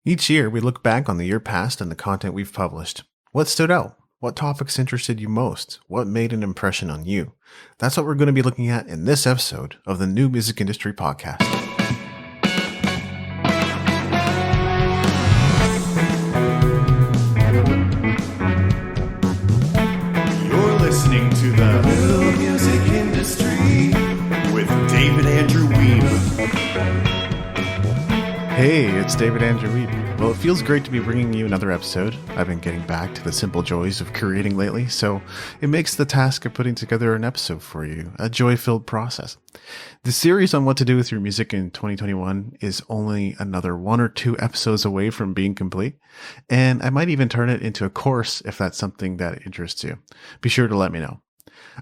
Each year, we look back on the year past and the content we've published. What stood out? What topics interested you most? What made an impression on you? That's what we're going to be looking at in this episode of the New Music Industry Podcast. You're listening to the New Music Industry with David Andrew Wiebe. Hey, it's David Andrew Wiebe. Well, it feels great to be bringing you another episode. I've been getting back to the simple joys of creating lately, so it makes the task of putting together an episode for you a joy-filled process. The series on what to do with your music in 2021 is only another 1 or 2 episodes away from being complete, and I might even turn it into a course if that's something that interests you. Be sure to let me know.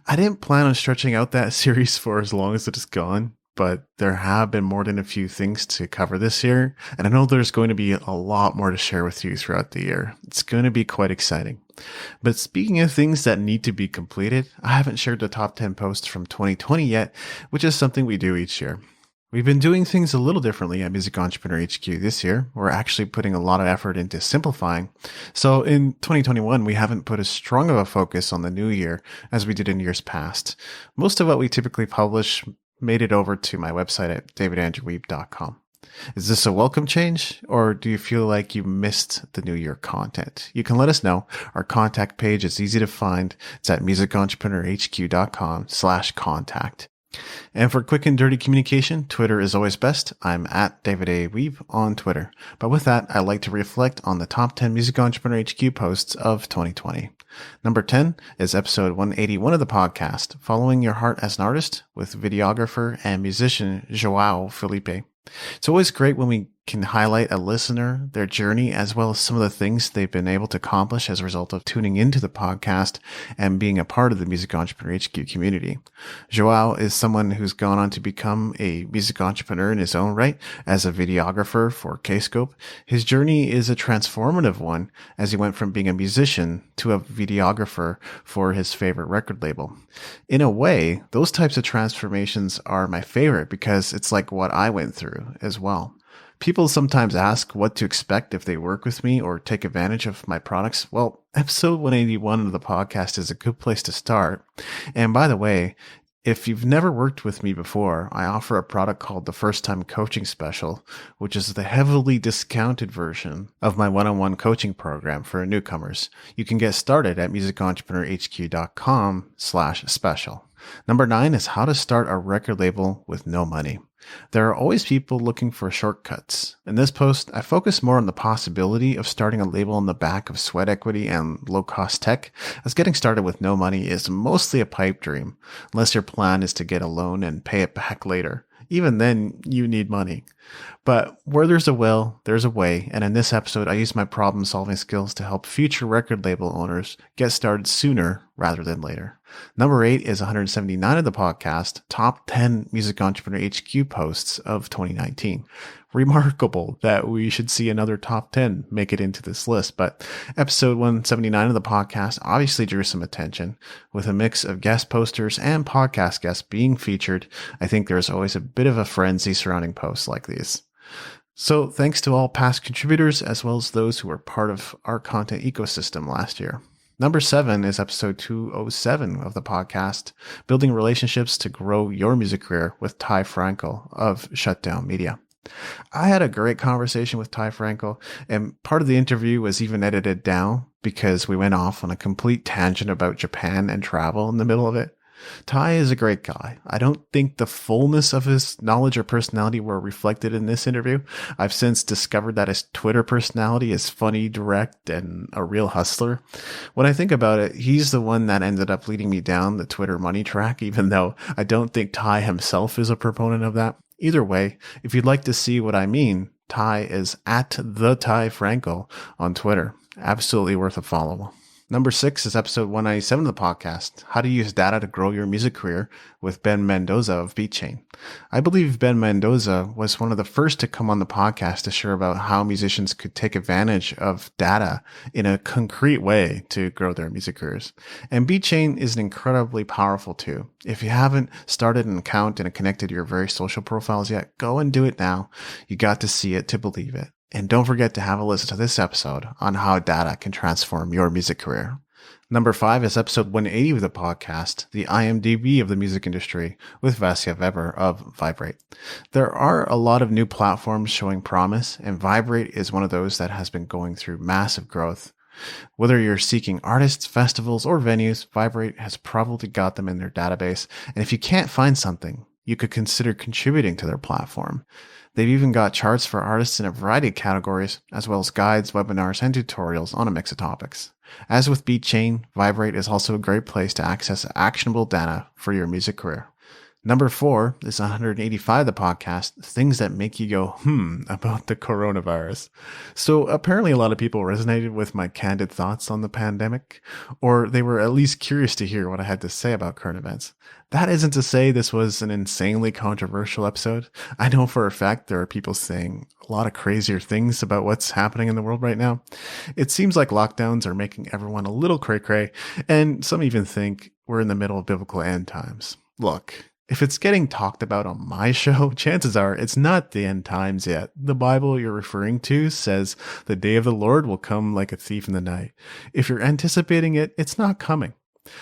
I didn't plan on stretching out that series for as long as it has gone, but there have been more than a few things to cover this year, and I know there's going to be a lot more to share with you throughout the year. It's going to be quite exciting. But speaking of things that need to be completed, I haven't shared the top 10 posts from 2020 yet, which is something we do each year. We've been doing things a little differently at Music Entrepreneur HQ this year. We're actually putting a lot of effort into simplifying. So in 2021, we haven't put as strong of a focus on the new year as we did in years past. Most of what we typically publish made it over to my website at davidandrewwiebe.com. Is this a welcome change, or do you feel like you missed the new year content? You can let us know. Our contact page is easy to find. It's at musicentrepreneurhq.com/contact. And for quick and dirty communication, Twitter is always best. I'm at David A. Wiebe on Twitter. But with that, I'd like to reflect on the top 10 Music Entrepreneur HQ posts of 2020. Number 10 is episode 181 of the podcast, Following Your Heart as an Artist, with videographer and musician João Filipe. It's always great when we can highlight a listener, their journey, as well as some of the things they've been able to accomplish as a result of tuning into the podcast and being a part of the Music Entrepreneur HQ community. João is someone who's gone on to become a music entrepreneur in his own right as a videographer for Kscope. His journey is a transformative one as he went from being a musician to a videographer for his favorite record label. In a way, those types of transformations are my favorite because it's like what I went through as well. People sometimes ask what to expect if they work with me or take advantage of my products. Well, episode 181 of the podcast is a good place to start. And by the way, if you've never worked with me before, I offer a product called the First Time Coaching Special, which is the heavily discounted version of my one-on-one coaching program for newcomers. You can get started at musicentrepreneurhq.com/special. Number 9 is how to start a record label with no money. There are always people looking for shortcuts. In this post, I focus more on the possibility of starting a label on the back of sweat equity and low-cost tech, as getting started with no money is mostly a pipe dream, unless your plan is to get a loan and pay it back later. Even then, you need money. But where there's a will, there's a way, and in this episode, I use my problem-solving skills to help future record label owners get started sooner rather than later. Number 8 is 179 of the podcast, Top 10 Music Entrepreneur HQ Posts of 2019. Remarkable that we should see another top 10 make it into this list, but episode 179 of the podcast obviously drew some attention. With a mix of guest posters and podcast guests being featured, I think there's always a bit of a frenzy surrounding posts like these. So thanks to all past contributors as well as those who were part of our content ecosystem last year. Number 7 is episode 207 of the podcast, Building Relationships to Grow Your Music Career with Ty Frankel of Shutdown Media. I had a great conversation with Ty Frankel, and part of the interview was even edited down because we went off on a complete tangent about Japan and travel in the middle of it. Ty is a great guy. I don't think the fullness of his knowledge or personality were reflected in this interview. I've since discovered that his Twitter personality is funny, direct, and a real hustler. When I think about it, he's the one that ended up leading me down the Twitter money track, even though I don't think Ty himself is a proponent of that. Either way, if you'd like to see what I mean, Ty is at the Ty Frankel on Twitter. Absolutely worth a follow. Number 6 is episode 197 of the podcast, How to Use Data to Grow Your Music Career, with Ben Mendoza of Beatchain. I believe Ben Mendoza was one of the first to come on the podcast to share about how musicians could take advantage of data in a concrete way to grow their music careers. And Beatchain is an incredibly powerful tool. If you haven't started an account and connected your various social profiles yet, go and do it now. You got to see it to believe it. And don't forget to have a listen to this episode on how data can transform your music career. Number 5 is episode 180 of the podcast, the IMDb of the music industry, with Vasja Veber of Viberate. There are a lot of new platforms showing promise, and Viberate is one of those that has been going through massive growth. Whether you're seeking artists, festivals, or venues, Viberate has probably got them in their database, and if you can't find something, you could consider contributing to their platform. They've even got charts for artists in a variety of categories, as well as guides, webinars, and tutorials on a mix of topics. As with Beatchain, Viberate is also a great place to access actionable data for your music career. Number 4 is 185 of the podcast, things that make you go, about the coronavirus. So apparently a lot of people resonated with my candid thoughts on the pandemic, or they were at least curious to hear what I had to say about current events. That isn't to say this was an insanely controversial episode. I know for a fact there are people saying a lot of crazier things about what's happening in the world right now. It seems like lockdowns are making everyone a little cray-cray, and some even think we're in the middle of biblical end times. Look, if it's getting talked about on my show, chances are it's not the end times yet. The Bible you're referring to says the day of the Lord will come like a thief in the night. If you're anticipating it, it's not coming.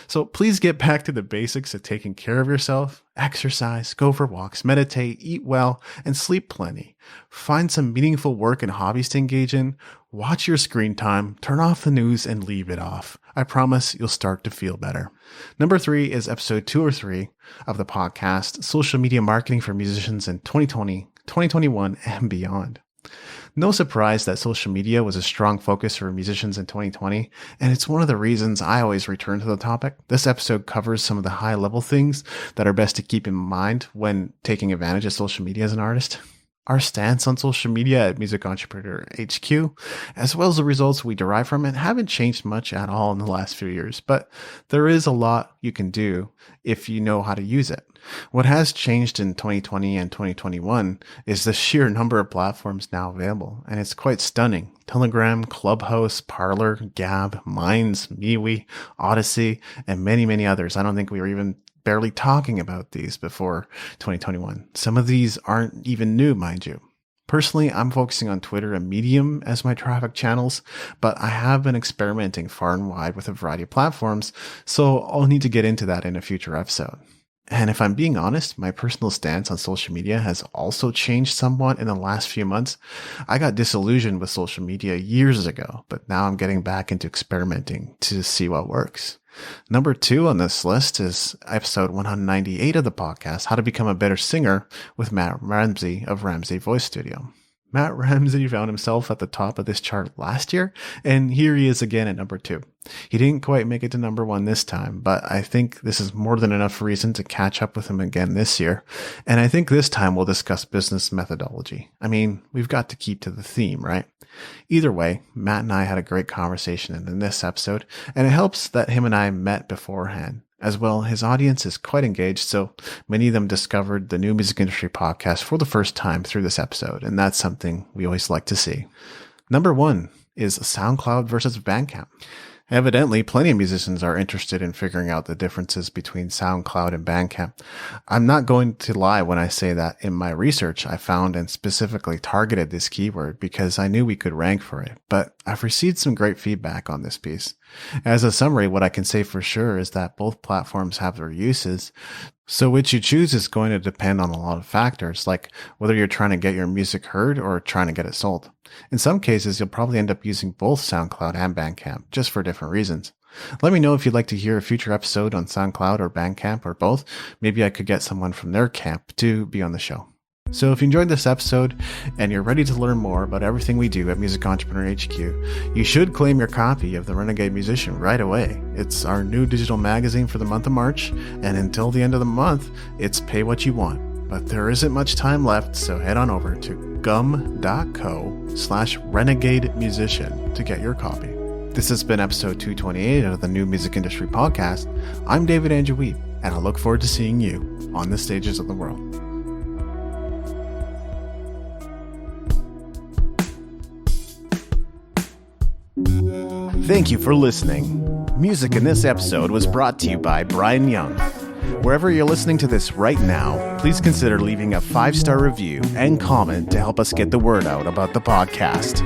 So please get back to the basics of taking care of yourself, exercise, go for walks, meditate, eat well, and sleep plenty. Find some meaningful work and hobbies to engage in. Watch your screen time, turn off the news, and leave it off. I promise you'll start to feel better. Number 3 is episode 203 of the podcast, Social Media Marketing for Musicians in 2020, 2021, and Beyond. No surprise that social media was a strong focus for musicians in 2020, and it's one of the reasons I always return to the topic. This episode covers some of the high-level things that are best to keep in mind when taking advantage of social media as an artist. Our stance on social media at Music Entrepreneur HQ, as well as the results we derive from it, haven't changed much at all in the last few years, but there is a lot you can do if you know how to use it. What has changed in 2020 and 2021 is the sheer number of platforms now available, and it's quite stunning. Telegram, Clubhouse, Parler, Gab, Minds, MeWe, Odyssey, and many, many others. I don't think we were even barely talking about these before 2021. Some of these aren't even new, mind you. Personally, I'm focusing on Twitter and Medium as my traffic channels, but I have been experimenting far and wide with a variety of platforms, so I'll need to get into that in a future episode. And if I'm being honest, my personal stance on social media has also changed somewhat in the last few months. I got disillusioned with social media years ago, but now I'm getting back into experimenting to see what works. Number 2 on this list is episode 198 of the podcast, How to Become a Better Singer, with Matt Ramsey of Ramsey Voice Studio. Matt Ramsey found himself at the top of this chart last year, and here he is again at number 2. He didn't quite make it to number 1 this time, but I think this is more than enough reason to catch up with him again this year. And I think this time we'll discuss business methodology. I mean, we've got to keep to the theme, right? Either way, Matt and I had a great conversation in this episode, and it helps that him and I met beforehand. As well, his audience is quite engaged, so many of them discovered the New Music Industry podcast for the first time through this episode, and that's something we always like to see. Number 1 is SoundCloud versus Bandcamp. Evidently, plenty of musicians are interested in figuring out the differences between SoundCloud and Bandcamp. I'm not going to lie when I say that in my research, I found and specifically targeted this keyword because I knew we could rank for it, but I've received some great feedback on this piece. As a summary, what I can say for sure is that both platforms have their uses, so which you choose is going to depend on a lot of factors, like whether you're trying to get your music heard or trying to get it sold. In some cases, you'll probably end up using both SoundCloud and Bandcamp, just for different reasons. Let me know if you'd like to hear a future episode on SoundCloud or Bandcamp or both. Maybe I could get someone from their camp to be on the show. So if you enjoyed this episode and you're ready to learn more about everything we do at Music Entrepreneur HQ, you should claim your copy of The Renegade Musician right away. It's our new digital magazine for the month of March, and until the end of the month, it's pay what you want. But there isn't much time left, so head on over to gum.co/Renegade Musician to get your copy. This has been episode 228 of the New Music Industry Podcast. I'm David Andrew Wiebe, and I look forward to seeing you on the stages of the world. Thank you for listening. Music in this episode was brought to you by Brian Young. Wherever you're listening to this right now, please consider leaving a 5-star review and comment to help us get the word out about the podcast.